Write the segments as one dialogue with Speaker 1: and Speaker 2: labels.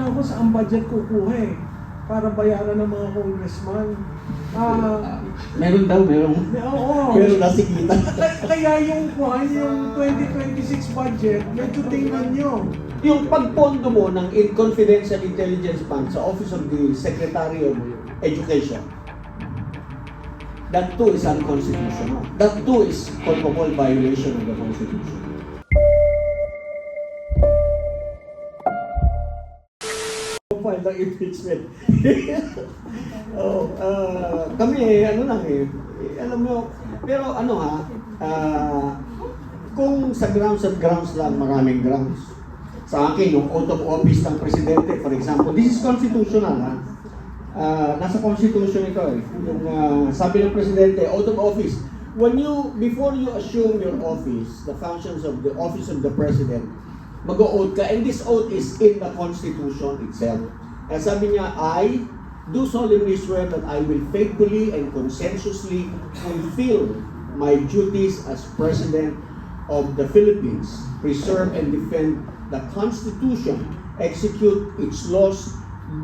Speaker 1: tinitingnan ko saan budget kukuha eh. Para bayaran ng mga congressman.
Speaker 2: Meron daw, meron.
Speaker 1: Oo.
Speaker 2: Meron nasi kita.
Speaker 1: Kaya yung 2026 budget, medyo tingnan nyo.
Speaker 2: Yung pagpondo mo ng confidential intelligence fund sa Office of the Secretary of Education, that too is unconstitutional. That too is culpable violation of the Constitution. File ng impeachment. Kami, ano lang alam mo, pero ano kung sa grounds at grounds lang, maraming grounds. Sa akin, yung out of office ng presidente, for example, this is constitutional, nasa constitution ito Yung sabi ng presidente, out of office, before you assume your office, the functions of the office of the president, mag-o-oath ka, and this oath is in the constitution itself. And sabi niya, I do solemnly swear that I will faithfully and conscientiously fulfill my duties as President of the Philippines, preserve and defend the Constitution, execute its laws,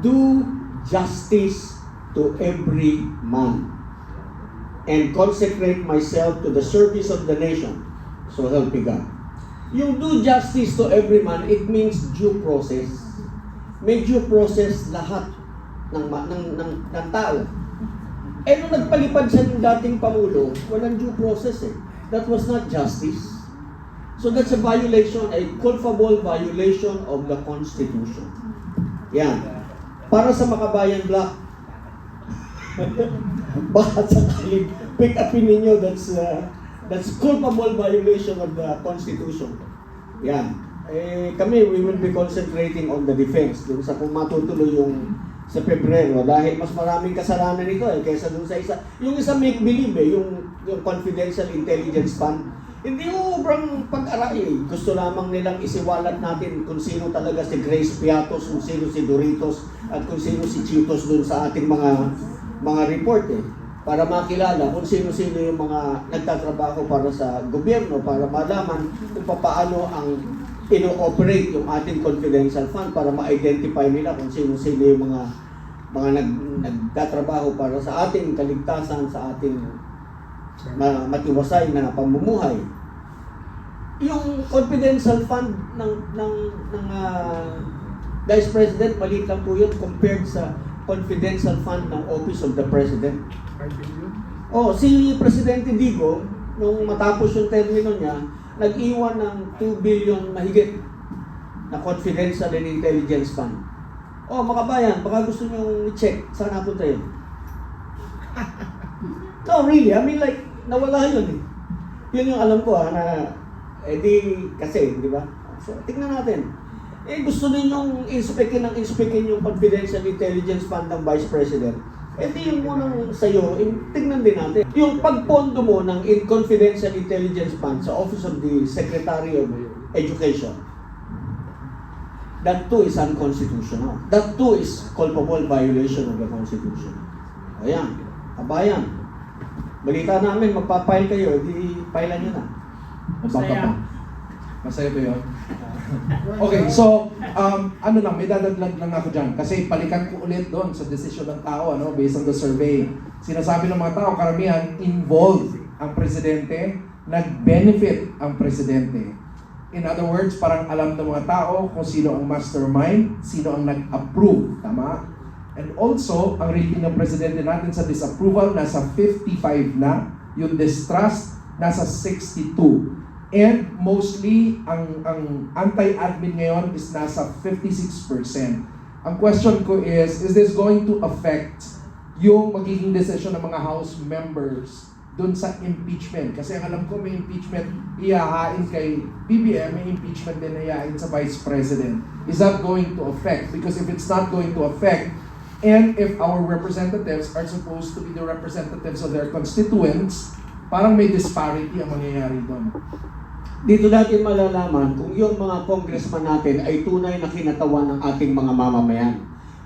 Speaker 2: do justice to every man, and consecrate myself to the service of the nation. So help me God. Yung do justice to every man, it means due process. May due process lahat ng tao. Eh nung nagpalipad siya ng dating Pangulo, walang due process That was not justice. So that's a violation, a culpable violation of the Constitution. Yan. Para sa Makabayan Black, baka sakaling pick upin ninyo, that's culpable violation of the Constitution. Yan. Kami, we will be concentrating on the defense dun sa kung matutuloy yung sa Pebrero dahil mas maraming kasalanan ito kaysa dun sa isa. Yung isa make-believe yung confidential intelligence fund. Hindi mo obrang pag-aray. Gusto lamang nilang isiwalat natin kung sino talaga si Grace Piatos, kung sino si Doritos, at kung sino si Chitos dun sa ating mga report para makilala kung sino-sino yung mga nagtatrabaho para sa gobyerno, para malaman kung paano ang ino-operate yung ating confidential fund para ma-identify nila kung sino-sino yung mga nagtatrabaho para sa ating kaligtasan, sa ating matiwasay na pamumuhay. Yung confidential fund ng Vice President, maliit lang po yun compared sa confidential fund ng Office of the President.
Speaker 1: 5 billion?
Speaker 2: Si Presidente Digo, nung matapos yung termino niya, nag-iwan ng 2 billion mahigit na confidential and intelligence fund. Makabayan, baka gusto nyo i-check, saan napunta yun? No, really, I mean like, nawala yun Yun yung alam ko na, kasi, di ba? So, tingnan natin. Gusto ninyong inspekin yung confidential intelligence fund ng Vice President. Yung munang sa'yo, tingnan din natin. Yung pagpondo mo ng confidential intelligence fund sa Office of the Secretary of Education, that too is unconstitutional. That too is culpable violation of the Constitution. Ayan, kabayan. Balita namin, magpapile kayo, filean nyo na.
Speaker 3: Masaya ba yun? Okay, so, may dadagdag lang ako dyan. Kasi palikan ko ulit doon sa desisyon ng tao, based on the survey. Sinasabi ng mga tao, karamihan, involved ang presidente, nag-benefit ang presidente. In other words, parang alam ng mga tao kung sino ang mastermind, sino ang nag-approve, tama? And also, ang rating ng presidente natin sa disapproval, nasa 55 na. Yung distrust, nasa 62. And mostly, ang anti-admin ngayon is nasa 56%. Ang question ko is this going to affect yung magiging decision ng mga House members dun sa impeachment? Kasi ang alam ko may impeachment iyahain kay BBM, may impeachment din iyahain sa Vice President. Is that going to affect? Because if it's not going to affect, and if our representatives are supposed to be the representatives of their constituents, parang may disparity ang mangyayari doon.
Speaker 2: Dito natin malalaman kung yung mga congressman natin ay tunay na kinatawan ng ating mga mamamayan.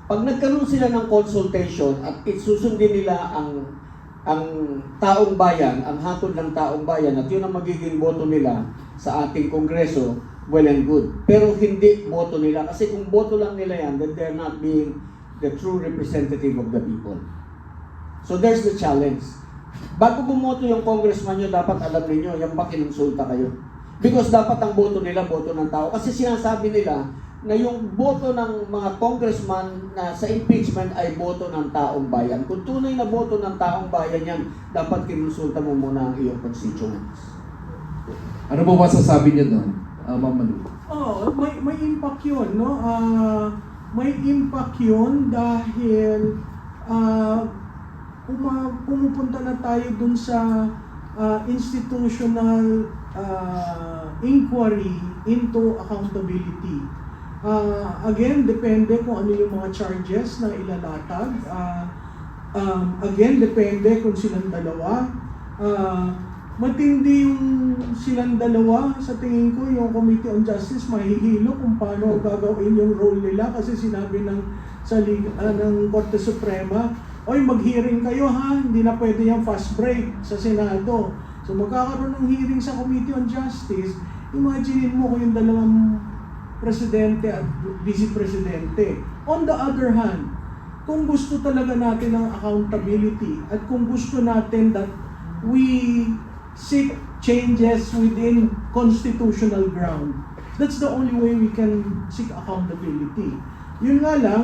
Speaker 2: Pag nagkaroon sila ng consultation at susundin nila ang taong bayan, ang hatod ng taong bayan, at yun ang magiging boto nila sa ating kongreso, well and good. Pero hindi boto nila. Kasi kung boto lang nila yan, then they're not being the true representative of the people. So there's the challenge. Bago bumoto yung congressman nyo, dapat alam niyo yung ba kinonsulta kayo. Because dapat ang boto nila, boto ng tao. Kasi sinasabi nila na yung boto ng mga congressman na sa impeachment ay boto ng taong bayan. Kung tunay na boto ng taong bayan yan, dapat kinonsulta mo muna ang iyong constituents.
Speaker 3: Ano po masasabi niyo doon, Ma'am Malu?
Speaker 1: May impact yun, no? May impact yun dahil pumupunta na tayo dun sa institutional inquiry into accountability. Again, depende kung ano yung mga charges na ilalatag. Again, depende kung silang dalawa. Matindi yung silang dalawa. Sa tingin ko, yung Committee on Justice mahihilo kung paano gagawin yung role nila kasi sinabi ng Korte Suprema, oy, mag-hearing kayo ha, hindi na pwede yung fast break sa Senado. So magkakaroon ng hearing sa Committee on Justice, imagine mo kung yung dalawang presidente at vice presidente. On the other hand, kung gusto talaga natin ng accountability at kung gusto natin that we seek changes within constitutional ground, that's the only way we can seek accountability. Yun nga lang,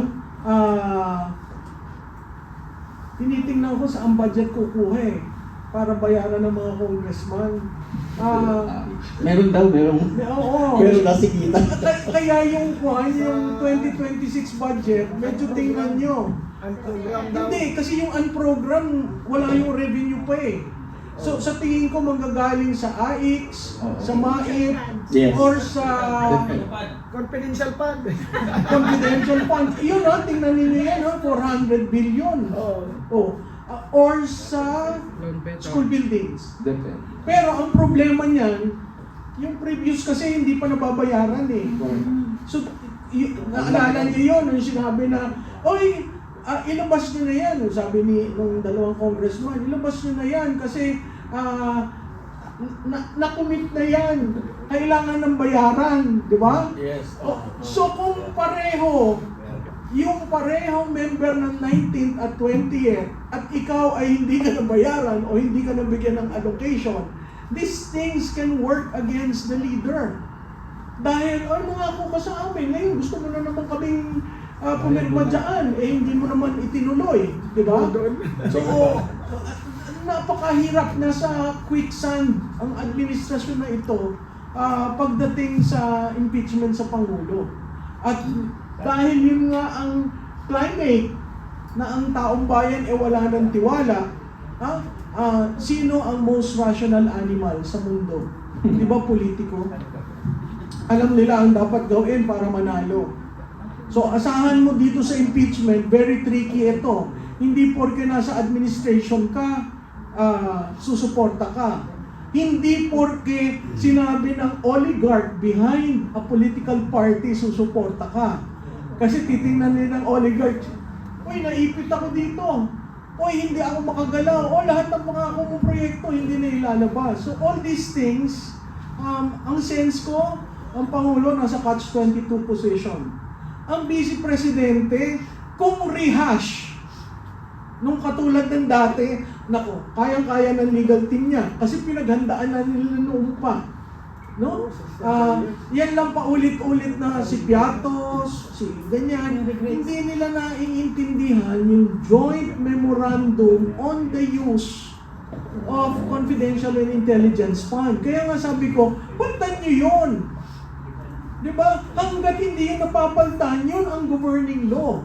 Speaker 1: tinitingnan ko saan budget kukuha eh, para bayaran ng mga congressman.
Speaker 2: Meron daw.
Speaker 1: Oo.
Speaker 2: Meron na si kita.
Speaker 1: Kaya yung 2026 budget, medyo tingnan nyo. Hindi, kasi yung unprogram, wala yung revenue pa eh. So sa tingin ko manggagaling sa AIX, sa MAIP,
Speaker 2: Yes.
Speaker 1: or sa
Speaker 4: Confidential fund.
Speaker 1: confidential fund. Yun tingnan ninyo yan 400 billion. Or sa school buildings.
Speaker 3: Depende.
Speaker 1: Pero ang problema niyan, yung previous kasi hindi pa nababayaran eh. So, naalala niyo yun, yung sinabi na, oy, ilabas nyo na yan. Sabi nung dalawang congressman, ilabas nyo na yan kasi na-commit na yan. Kailangan ng bayaran, di ba?
Speaker 4: Yes.
Speaker 1: So kung yung parehong member ng 19th at 20th at ikaw ay hindi ka nabayaran o hindi ka nabigyan ng allocation, these things can work against the leader. Dahil ano nga ako ka sa amin, ngayon gusto mo na naman kaming pumirma dyan, hindi mo naman itinuloy, di ba? So, napakahirap na sa quicksand ang administrasyon na ito pagdating sa impeachment sa Pangulo. At dahil yun nga ang climate na ang taong bayan wala ng tiwala, sino ang most rational animal sa mundo? Di ba politiko? Alam nila ang dapat gawin para manalo. So asahan mo dito sa impeachment, very tricky ito. Hindi porke nasa administration ka, susuporta ka. Hindi porke sinabi ng oligarch behind a political party, susuporta ka. Kasi titingnan nila ng oligarch, uy, naipit ako dito. Uy, hindi ako makagalaw. O, lahat ng mga akong proyekto hindi na ilalabas. So all these things, ang sense ko, ang Pangulo nasa catch-22 position. Ang Vice Presidente, kung rehash, nung katulad ng dati, nako, kayang-kaya ng legal team niya kasi pinaghandaan na nila noon pa. No? Yan lang pa ulit-ulit na si Piatos, si ganyan. Hindi nila naiintindihan yung joint memorandum on the use of confidential and intelligence fund. Kaya nga sabi ko, puntan nyo yun. Diba? Hanggat hindi yung napapaltan, yun ang governing law.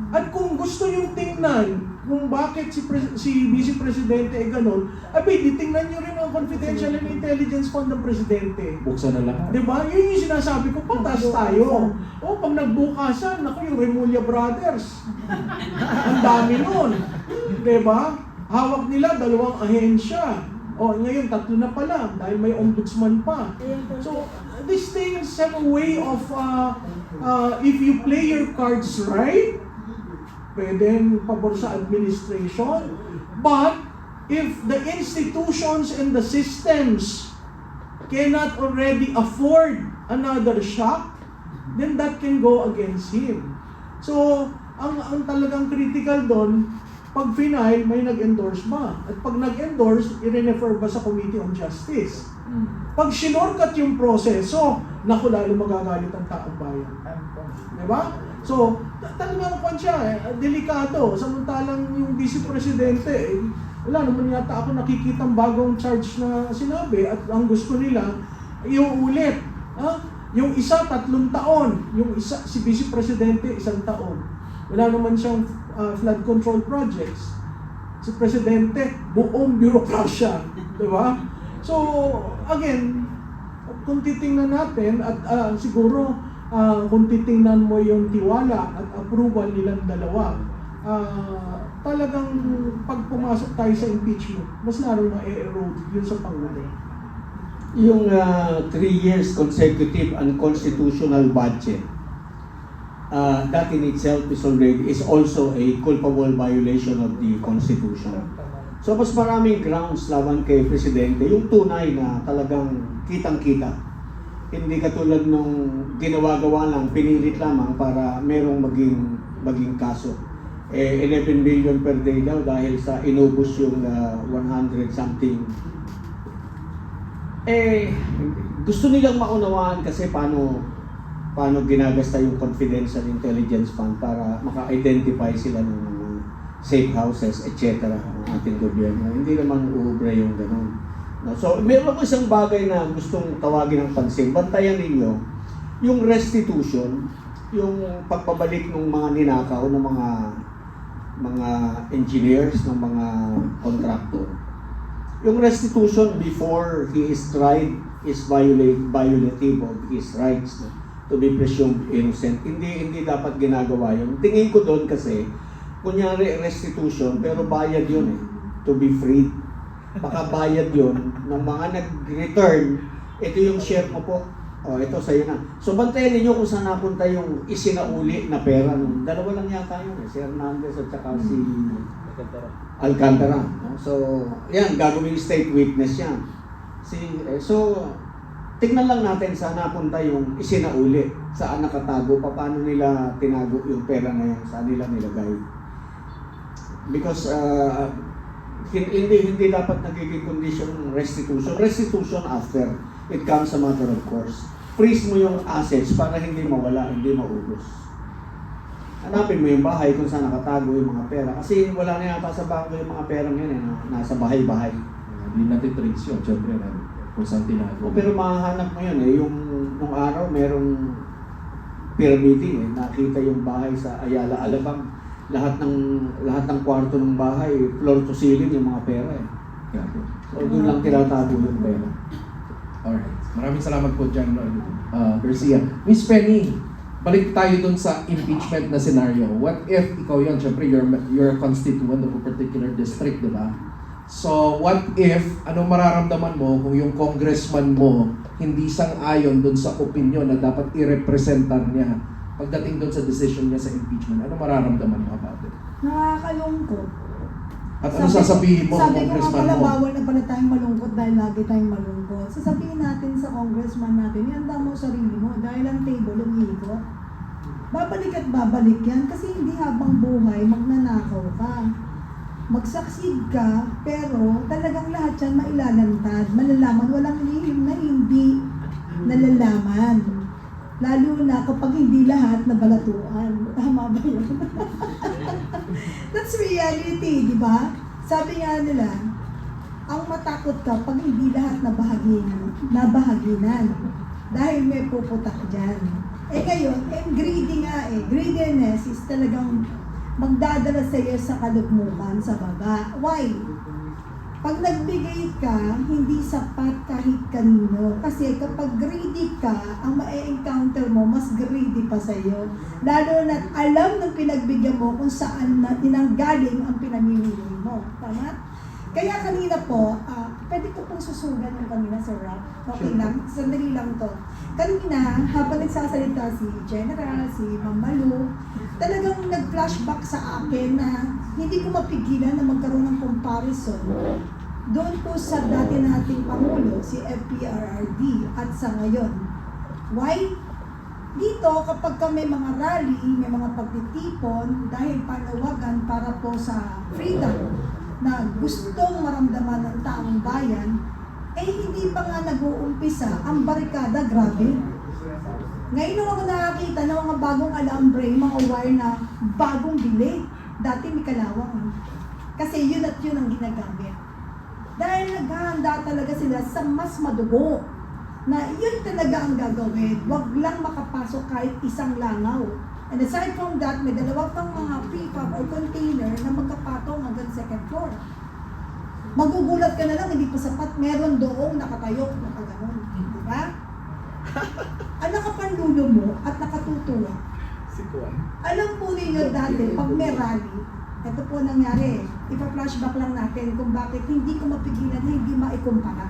Speaker 1: At kung gusto yung tingnan kung bakit si Vice Presidente ganon, tingnan nyo rin ang confidential and intelligence fund ng Presidente.
Speaker 3: Buksan na lahat.
Speaker 1: Diba? Yun yung sinasabi ko, patas tayo. O, pag nagbukasan, yung Remulla Brothers. Ang dami nun. Diba? Hawak nila 2 ahensya. O, ngayon 3 na pala dahil may ombudsman pa. So, these things have a way of, if you play your cards right, pwedeng pabor sa administration. But, if the institutions and the systems cannot already afford another shock, then that can go against him. So, ang talagang critical doon, pag final, may nag-endorse ba? At pag nag-endorse, i-refer ba sa Committee on Justice? Pag sinorkat yung proseso, naku, lalo magagalit ang taong bayan. Diba? So, talagang kwan siya delikado. Samantalang yung Vice Presidente, wala naman yata ako nakikitang bagong charge na sinabi at ang gusto nila, iuulit. Yung isa, 3 taon. Yung isa, si Vice Presidente, 1 taon. Wala naman siyang flood control projects. Si Presidente, buong bureaucracia. Diba? So, again, kung titingnan natin at siguro kung titingnan mo yung tiwala at approval nilang dalawa, talagang pag pumasok tayo sa impeachment, mas lalo ma-erode yun sa Pangulo.
Speaker 2: Yung 3 years consecutive unconstitutional budget, that in itself is also a culpable violation of the Constitution. So mas maraming grounds laban kay Presidente, yung tunay na talagang kitang-kita. Hindi katulad nung ginawa-gawa lang, pinilit lamang para merong maging kaso. 11 billion per day daw dahil sa inubos yung 100 something. Gusto nilang maunawaan kasi paano ginagasta yung confidential intelligence fund para maka-identify sila ng mga safe houses, etc. ng ating gobyerno. Hindi naman uubra yung ganun. No? So, meron ko isang bagay na gustong tawagin ng pansin. Bantayan ninyo yung restitution, yung pagpabalik ng mga ninakaw ng mga engineers, ng mga contractor. Yung restitution before he is tried is violative of his rights, no? To be presumed innocent. Hindi dapat ginagawa yun. Tingin ko doon kasi, kunyari restitution, pero bayad yun to be freed. Baka bayad yun ng mga nag-return, ito yung share mo po, ito sa'yo na. So bantayan ninyo kung saan napunta yung isinauli na pera. Dalawa lang yata yun, si Hernandez at saka si Alcantara. So, yan, gagawin state witness yan. So, tingnan lang natin saan napunta yung isinauli, saan nakatago, paano nila tinago yung pera na yun, saan nila nilagay. Because hindi dapat nagiging condition ng restitution. Restitution after, it comes a matter of course. Freeze mo yung assets para hindi mawala, hindi maubos. Hanapin mo yung bahay kung saan nakatago yung mga pera. Kasi wala na yata sa bangko yung mga pera ngayon nasa bahay-bahay.
Speaker 3: Hindi natin trace yun, syempre kung saan tinago.
Speaker 2: Pero mahahanap mo yun yung nung araw merong permitting nakita yung bahay sa Ayala Alabang. Lahat ng kwarto ng bahay, floor to ceiling yung mga pera So doon lang tinatago yung pera.
Speaker 3: Alright. Maraming salamat po dyan, Garcia. Miss Penny, balik tayo dun sa impeachment na scenario. What if ikaw yun, syempre you're a constituent of a particular district, di ba? So what if, anong mararamdaman mo kung yung congressman mo hindi sang-ayon dun sa opinion na dapat i-representan niya pagdating doon sa decision niya sa impeachment? Ano mararamdaman mo about it?
Speaker 5: Nakakalungkot.
Speaker 3: At ano sasabihin mo sa
Speaker 5: Sabi ko nga
Speaker 3: congressman
Speaker 5: pala,
Speaker 3: mo?
Speaker 5: bawal na pala tayong malungkot dahil lagi tayong malungkot. Sasabihin natin sa congressman natin, ihanda mo sarili mo dahil ang table umiikot. Babalik at babalik yan kasi hindi habang buhay magnanakaw ka. Mag-succeed ka, pero talagang lahat yan mailalantad. Malalaman, walang lihim na hindi nalalaman. Lalo na kapag hindi lahat nabalatuan. Tama ba yun? That's reality, di ba? Sabi nga nila, ang matakot ka pag hindi lahat nabahaginan. Dahil may puputak dyan. Ngayon, greedy nga Greediness is talagang magdadala sa iyo sa kalugmukan sa baba. Why? Pag nagbigay ka, hindi sapat kahit kanino. Kasi kapag greedy ka, ang ma-encounter mo, mas greedy pa sa iyo. Lalo na alam ng pinagbigyan mo kung saan na tinanggaling ang pinamimili mo. Tama? Kaya kanina po, pwede ko pong susugan yung kanina sa rap. Okay lang? Sandali lang to. Kanina, habang nagsasalita si General, si Ma'am Malu, talagang nag-flashback sa akin na hindi ko mapigilan na magkaroon ng comparison doon po sa dati nating Pangulo, si FPRRD, at sa ngayon. Why? Dito, kapag ka may mga rally, may mga pagtitipon, dahil panawagan para po sa freedom na gustong maramdaman ng taong bayan, eh hindi pa nga nag-uumpisa ang barikada, grabe. Ngayon nung ako nakakita ng mga bagong alambre, mga wire na bagong bili. Dati may kalawang. Kasi yun at yun ang ginagamit. Dahil naghahanda talaga sila sa mas madugo na yun talaga ang gagawin. Huwag lang makapasok kahit isang langaw. And aside from that, may dalawa pang mga prefab or container na magkapatong hanggang second floor. Magugulat ka na lang, hindi pa sapat, meron doong nakatayo, nakaganon. Di ba? Ang nakapanlulo mo at nakatutuwa. Alam po ninyo dati, pag may rally, ito po nangyari. Ipa-flashback lang natin kung bakit hindi ko mapigilan na hindi maikumpara.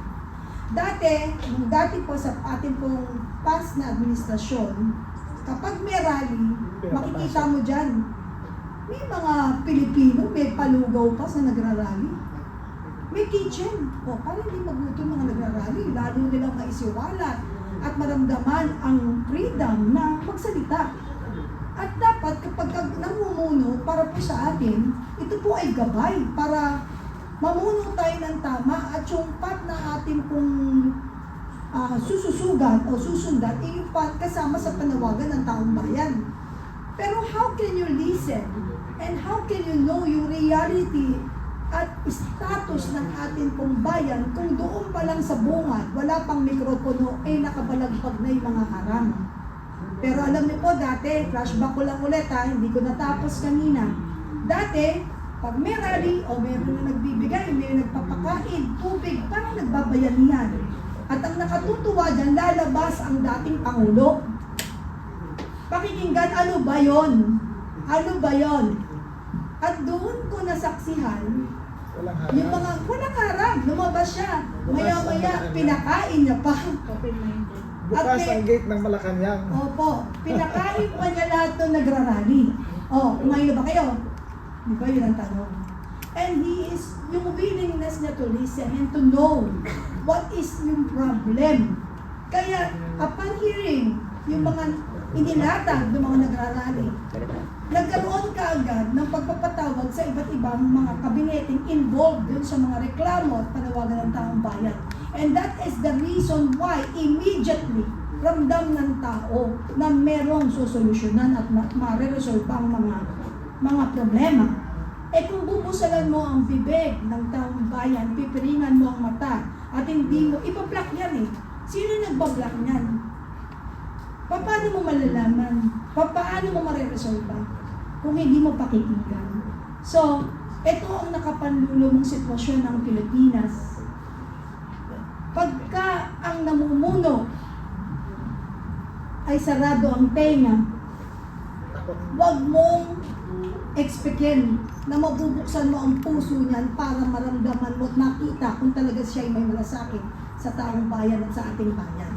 Speaker 5: Dati po sa ating pong past na administrasyon, kapag may rally, makikita mo dyan, may mga Pilipino, may palugaw pa sa nagrarally. May kitchen. O, para hindi magluto mga nagrarally, lalo nilang maisiwalat at maramdaman ang freedom na magsalita. At dapat kapag namumuno para po sa atin, ito po ay gabay para mamuno tayo ng tama at yung path na ating pong sususugan o susundan ay yung path kasama sa panawagan ng taong bayan. Pero how can you listen and how can you know yung reality at status ng ating pong bayan kung doon pa lang sa bungad, wala pang mikropono, ay nakabalagpag na yung mga harang. Pero alam niyo po dati, flashback ko lang ulit hindi ko natapos kanina. Dati, pag may rally o meron na nagbibigay, may nagpapakain, tubig, parang nagbabayanihan. At ang nakatutuwa dyan, lalabas ang dating Pangulo. Pakikinggan, ano ba yon? Ano ba yon? At doon ko nasaksihan, yung mga, walang harap, lumabas siya. Maya-maya, pinakain niya pa.
Speaker 4: Bukas ang gate ng Malacanang.
Speaker 5: Opo, pinakain pa niya lahat ng nagrarally. Kumain na ba kayo? Di ba yun ang tanong? And he is, yung willingness niya to listen and to know what is yung problem. Kaya, upon hearing yung mga inilatag ng mga nagrarally, nagkaroon ka agad ng pagpapatawag sa iba't ibang mga kabineting involved dun sa mga reklamo at panawagan ng taong bayan. And that is the reason why immediately ramdam ng tao na merong susolusyonan at ma-resolve ang mga problema. Eh kung bubusalan mo ang bibig ng taong bayan, pipiringan mo ang mata, at hindi mo, ipablock yan eh. Sino nagbablock niyan? Paano mo malalaman? Paano mo mareresolve kung hindi mo pakikinggan? So, ito ang nakapanlulo mong sitwasyon ng Pilipinas. Pagka ang namumuno ay sarado ang tenga, huwag mong expectin na mabubuksan mo ang puso niyan para maramdaman mo at makita kung talaga siya ay may malasakit sa taong bayan at sa ating bayan.